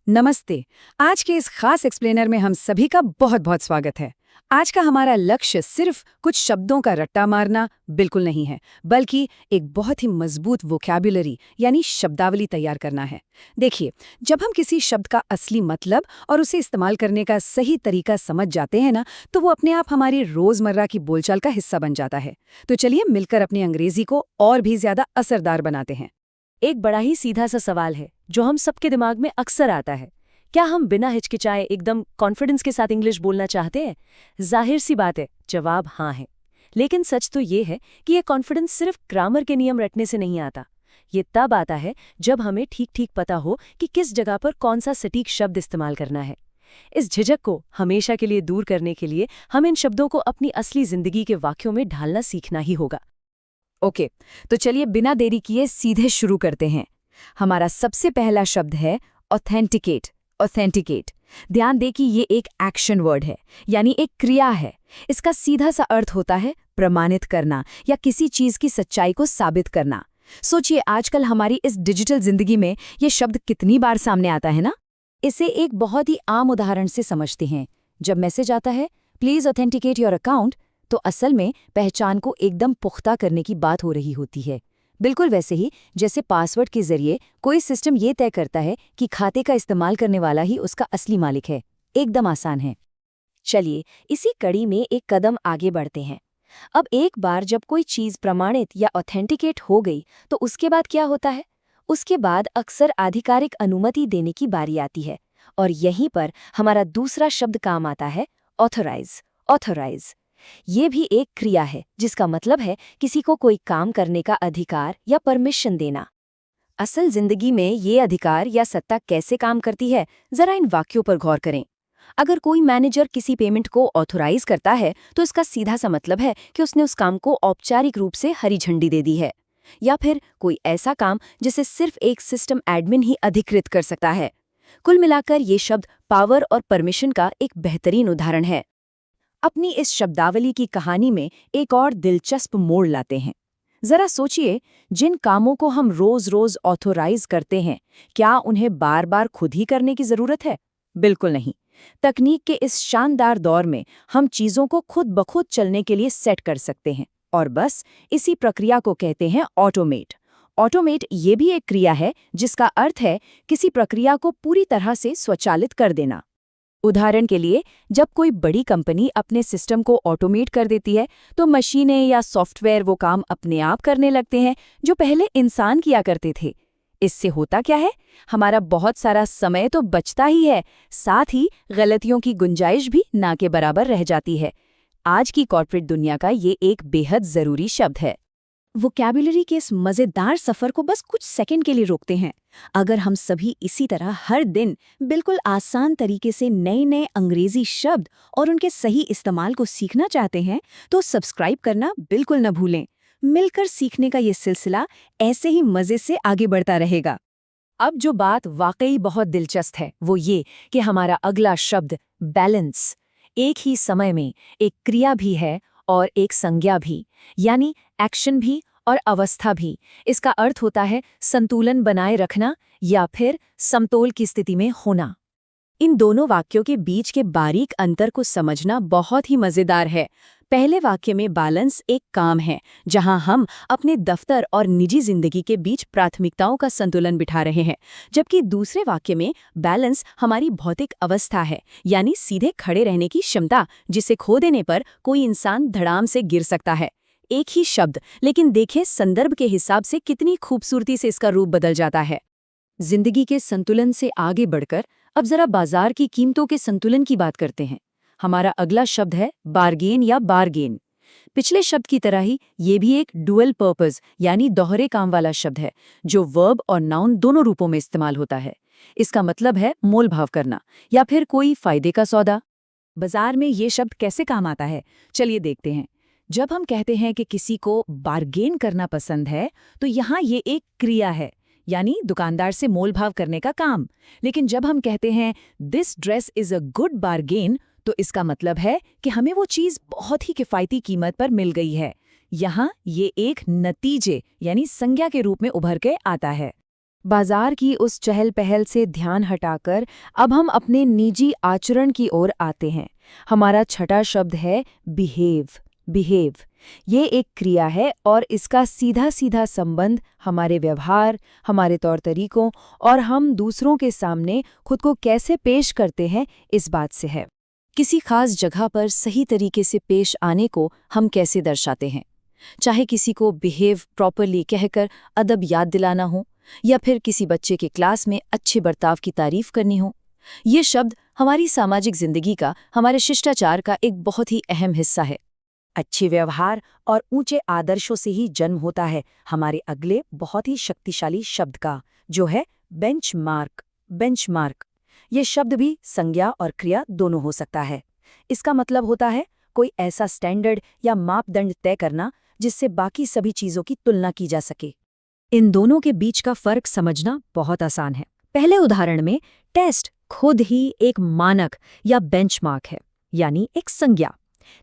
नमस्ते। आज के इस खास एक्सप्लेनर में हम सभी का बहुत बहुत स्वागत है। आज का हमारा लक्ष्य सिर्फ कुछ शब्दों का रट्टा मारना बिल्कुल नहीं है, बल्कि एक बहुत ही मजबूत वोकैब्युलरी यानी शब्दावली तैयार करना है। देखिए, जब हम किसी शब्द का असली मतलब और उसे इस्तेमाल करने का सही तरीका समझ जाते हैं ना, तो वो अपने आप हमारी रोजमर्रा की बोलचाल का हिस्सा बन जाता है। तो चलिए मिलकर अपनी अंग्रेजी को और भी ज्यादा असरदार बनाते हैं। एक बड़ा ही सीधा सा सवाल है जो हम सबके दिमाग में अक्सर आता है। क्या हम बिना हिचकिचाए एकदम कॉन्फिडेंस के साथ इंग्लिश बोलना चाहते हैं? जाहिर सी बात है, जवाब हाँ है। लेकिन सच तो ये है कि ये कॉन्फिडेंस सिर्फ ग्रामर के नियम रटने से नहीं आता। ये तब आता है जब हमें ठीक ठीक पता हो कि किस जगह पर कौन सा सटीक शब्द इस्तेमाल करना है। इस झिझक को हमेशा के लिए दूर करने के लिए हम इन शब्दों को अपनी असली जिंदगी के वाक्यों में ढालना सीखना ही होगा। ओके, तो चलिए बिना देरी किए सीधे शुरू करते हैं। हमारा सबसे पहला शब्द है ऑथेंटिकेट। ऑथेंटिकेट, ध्यान दें कि ये एक एक्शन वर्ड है, यानी एक क्रिया है। इसका सीधा सा अर्थ होता है प्रमाणित करना या किसी चीज की सच्चाई को साबित करना। सोचिए, आजकल हमारी इस डिजिटल जिंदगी में ये शब्द कितनी बार सामने आता है ना। इसे एक बहुत ही आम उदाहरण से समझते हैं। जब मैसेज आता है प्लीज ऑथेंटिकेट योर अकाउंट, तो असल में पहचान को एकदम पुख्ता करने की बात हो रही होती है। बिल्कुल वैसे ही जैसे पासवर्ड के जरिए कोई सिस्टम ये तय करता है कि खाते का इस्तेमाल करने वाला ही उसका असली मालिक है। एकदम आसान है। चलिए इसी कड़ी में एक कदम आगे बढ़ते हैं। अब एक बार जब कोई चीज प्रमाणित या ऑथेंटिकेट हो गई, तो उसके बाद क्या होता है? उसके बाद अक्सर आधिकारिक अनुमति देने की बारी आती है, और यहीं पर हमारा दूसरा शब्द काम आता है, ऑथराइज। ऑथराइज ये भी एक क्रिया है जिसका मतलब है किसी को कोई काम करने का अधिकार या परमिशन देना। असल जिंदगी में ये अधिकार या सत्ता कैसे काम करती है, जरा इन वाक्यों पर गौर करें। अगर कोई मैनेजर किसी पेमेंट को ऑथराइज करता है, तो इसका सीधा सा मतलब है कि उसने उस काम को औपचारिक रूप से हरी झंडी दे दी है। या फिर कोई ऐसा काम जिसे सिर्फ एक सिस्टम एडमिन ही अधिकृत कर सकता है। कुल मिलाकर ये शब्द पावर और परमिशन का एक बेहतरीन उदाहरण है। अपनी इस शब्दावली की कहानी में एक और दिलचस्प मोड़ लाते हैं। जरा सोचिए, जिन कामों को हम रोज रोज ऑथोराइज करते हैं, क्या उन्हें बार बार खुद ही करने की जरूरत है? बिल्कुल नहीं। तकनीक के इस शानदार दौर में हम चीजों को खुद ब खुद चलने के लिए सेट कर सकते हैं, और बस इसी प्रक्रिया को कहते हैं ऑटोमेट। ऑटोमेट ये भी एक क्रिया है जिसका अर्थ है किसी प्रक्रिया को पूरी तरह से स्वचालित कर देना। उदाहरण के लिए, जब कोई बड़ी कंपनी अपने सिस्टम को ऑटोमेट कर देती है, तो मशीनें या सॉफ्टवेयर वो काम अपने आप करने लगते हैं जो पहले इंसान किया करते थे। इससे होता क्या है? हमारा बहुत सारा समय तो बचता ही है, साथ ही गलतियों की गुंजाइश भी ना के बराबर रह जाती है। आज की कॉर्पोरेट दुनिया का ये एक बेहद जरूरी शब्द है। वोकैब्युलरी के इस मजेदार सफर को बस कुछ सेकंड के लिए रोकते हैं। अगर हम सभी इसी तरह हर दिन बिल्कुल आसान तरीके से नए नए अंग्रेजी शब्द और उनके सही इस्तेमाल को सीखना चाहते हैं, तो सब्सक्राइब करना बिल्कुल न भूलें। मिलकर सीखने का ये सिलसिला ऐसे ही मजे से आगे बढ़ता रहेगा। अब जो बात वाकई बहुत दिलचस्प है, वो ये कि हमारा अगला शब्द बैलेंस एक ही समय में एक क्रिया भी है और एक संज्ञा भी, यानी एक्शन भी और अवस्था भी। इसका अर्थ होता है संतुलन बनाए रखना या फिर समतोल की स्थिति में होना। इन दोनों वाक्यों के बीच के बारीक अंतर को समझना बहुत ही मजेदार है। पहले वाक्य में बैलेंस एक काम है, जहां हम अपने दफ्तर और निजी जिंदगी के बीच प्राथमिकताओं का संतुलन बिठा रहे हैं, जबकि दूसरे वाक्य में बैलेंस हमारी भौतिक अवस्था है, यानी सीधे खड़े रहने की क्षमता, जिसे खो देने पर कोई इंसान धड़ाम से गिर सकता है। एक ही शब्द, लेकिन देखें संदर्भ के हिसाब से कितनी खूबसूरती से इसका रूप बदल जाता है। जिंदगी के संतुलन से आगे बढ़कर अब जरा बाजार की कीमतों के संतुलन की बात करते हैं। हमारा अगला शब्द है बार्गेन या बारगेन। पिछले शब्द की तरह ही ये भी एक डुअल पर्पस यानी दोहरे काम वाला शब्द है, जो वर्ब और नाउन दोनों रूपों में इस्तेमाल होता है। इसका मतलब है मोल भाव करना या फिर कोई फायदे का सौदा। बाजार में ये शब्द कैसे काम आता है, चलिए देखते हैं। जब हम कहते हैं कि किसी को बार्गेन करना पसंद है, तो यहाँ ये एक क्रिया है, यानी दुकानदार से मोल भाव करने का काम। लेकिन जब हम कहते हैं this dress is a good bargain, तो इसका मतलब है कि हमें वो चीज बहुत ही किफायती कीमत पर मिल गई है। यहाँ ये एक नतीजे यानी संज्ञा के रूप में उभर के आता है। बाजार की उस चहल पहल से ध्यान हटाकर अब हम अपने निजी आचरण की ओर आते हैं। हमारा छठा शब्द है बिहेव। बिहेव ये एक क्रिया है और इसका सीधा सीधा संबंध हमारे व्यवहार, हमारे तौर तरीकों और हम दूसरों के सामने खुद को कैसे पेश करते हैं इस बात से है। किसी खास जगह पर सही तरीके से पेश आने को हम कैसे दर्शाते हैं, चाहे किसी को बिहेव प्रॉपरली कहकर अदब याद दिलाना हो या फिर किसी बच्चे के क्लास में अच्छे बर्ताव की तारीफ करनी हो। ये शब्द हमारी सामाजिक जिंदगी का, हमारे शिष्टाचार का एक बहुत ही अहम हिस्सा है। अच्छे व्यवहार और ऊंचे आदर्शों से ही जन्म होता है हमारे अगले बहुत ही शक्तिशाली शब्द का, जो है बेंचमार्क। बेंचमार्क ये शब्द भी संज्ञा और क्रिया दोनों हो सकता है। इसका मतलब होता है कोई ऐसा स्टैंडर्ड या मापदंड तय करना जिससे बाकी सभी चीजों की तुलना की जा सके। इन दोनों के बीच का फर्क समझना बहुत आसान है। पहले उदाहरण में टेस्ट खुद ही एक मानक या बेंचमार्क है, यानी एक संज्ञा।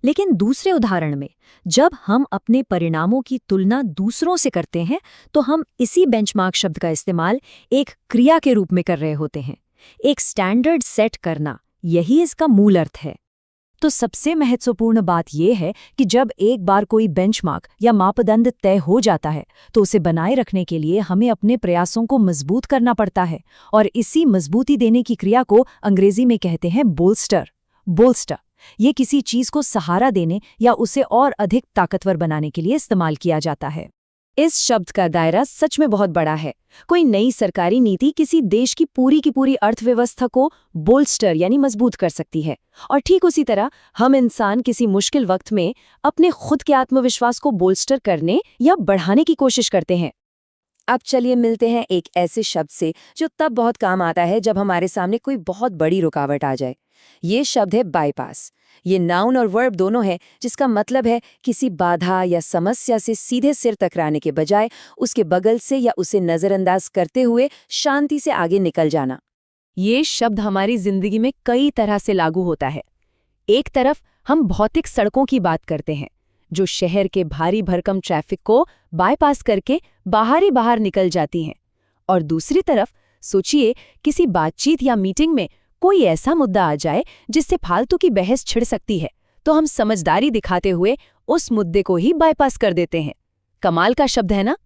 लेकिन दूसरे उदाहरण में जब हम अपने परिणामों की तुलना दूसरों से करते हैं तो हम इसी बेंचमार्क शब्द का इस्तेमाल एक क्रिया के रूप में कर रहे होते हैं। एक स्टैंडर्ड सेट करना, यही इसका मूल अर्थ है। तो सबसे महत्वपूर्ण बात यह है कि जब एक बार कोई बेंचमार्क या मापदंड तय हो जाता है तो उसे बनाए रखने के लिए हमें अपने प्रयासों को मजबूत करना पड़ता है, और इसी मजबूती देने की क्रिया को अंग्रेजी में कहते हैं बोल्स्टर। बोल्स्टर ये किसी चीज को सहारा देने या उसे और अधिक ताकतवर बनाने के लिए इस्तेमाल किया जाता है। इस शब्द का दायरा सच में बहुत बड़ा है। कोई नई सरकारी नीति किसी देश की पूरी अर्थव्यवस्था को बोल्स्टर यानी मजबूत कर सकती है, और ठीक उसी तरह हम इंसान किसी मुश्किल वक्त में अपने खुद के आत्मविश्वास को बोल्स्टर करने या बढ़ाने की कोशिश करते हैं। अब चलिए मिलते हैं एक ऐसे शब्द से जो तब बहुत काम आता है जब हमारे सामने कोई बहुत बड़ी रुकावट आ जाए। ये शब्द है बाईपास। ये नाउन और वर्ब दोनों है, जिसका मतलब है किसी बाधा या समस्या से सीधे सिर टकराने के बजाय उसके बगल से या उसे नजरअंदाज करते हुए शांति से आगे निकल जाना। ये शब्द हमारी जिंदगी में कई तरह से लागू होता है। एक तरफ हम भौतिक सड़कों की बात करते हैं जो शहर के भारी भरकम ट्रैफिक को बाईपास करके बाहर निकल जाती हैं, और दूसरी तरफ सोचिए किसी बातचीत या मीटिंग में कोई ऐसा मुद्दा आ जाए जिससे फालतू की बहस छिड़ सकती है, तो हम समझदारी दिखाते हुए उस मुद्दे को ही बाईपास कर देते हैं। कमाल का शब्द है ना?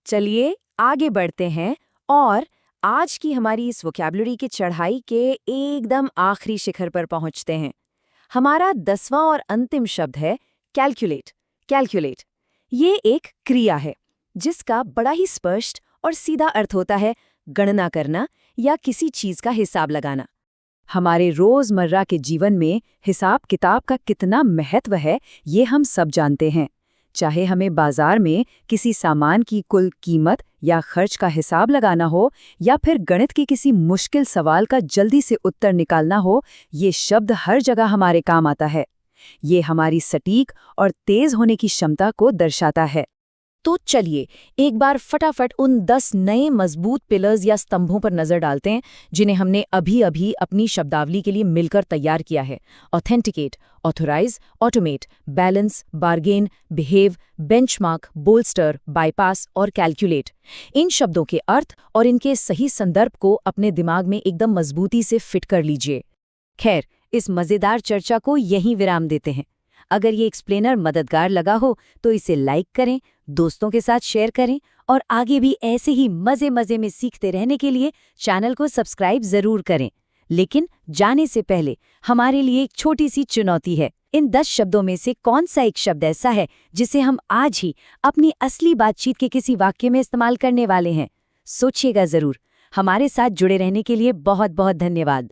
चलिए आगे बढ़ते हैं और आज की हमारी इस वोकैबुलरी की चढ़ाई के एकदम आखिरी शिखर पर पहुंचते हैं। हमारा 10वां और अंतिम शब्द है कैलकुलेट। कैलकुलेट ये एक क्रिया है जिसका बड़ा ही स्पष्ट और सीधा अर्थ होता है गणना करना या किसी चीज का हिसाब लगाना। हमारे रोजमर्रा के जीवन में हिसाब किताब का कितना महत्व है ये हम सब जानते हैं। चाहे हमें बाजार में किसी सामान की कुल कीमत या खर्च का हिसाब लगाना हो या फिर गणित के किसी मुश्किल सवाल का जल्दी से उत्तर निकालना हो, ये शब्द हर जगह हमारे काम आता है। ये हमारी सटीक और तेज होने की क्षमता को दर्शाता है। तो चलिए एक बार फटाफट उन 10 नए मजबूत पिलर्स या स्तंभों पर नजर डालते हैं जिन्हें हमने अभी अपनी शब्दावली के लिए मिलकर तैयार किया है। Authenticate, authorise, automate, balance, bargain, behave, benchmark, bolster, bypass और कैलकुलेट। इन शब्दों के अर्थ और इनके सही संदर्भ को अपने दिमाग में एकदम मजबूती से फिट कर लीजिए। खैर, इस मजेदार चर्चा को यहीं विराम देते हैं। अगर ये एक्सप्लेनर मददगार लगा हो तो इसे लाइक करें, दोस्तों के साथ शेयर करें और आगे भी ऐसे ही मजे में सीखते रहने के लिए चैनल को सब्सक्राइब जरूर करें। लेकिन जाने से पहले हमारे लिए एक छोटी सी चुनौती है। इन 10 शब्दों में से कौन सा एक शब्द ऐसा है जिसे हम आज ही अपनी असली बातचीत के किसी वाक्य में इस्तेमाल करने वाले हैं? सोचिएगा जरूर। हमारे साथ जुड़े रहने के लिए बहुत धन्यवाद।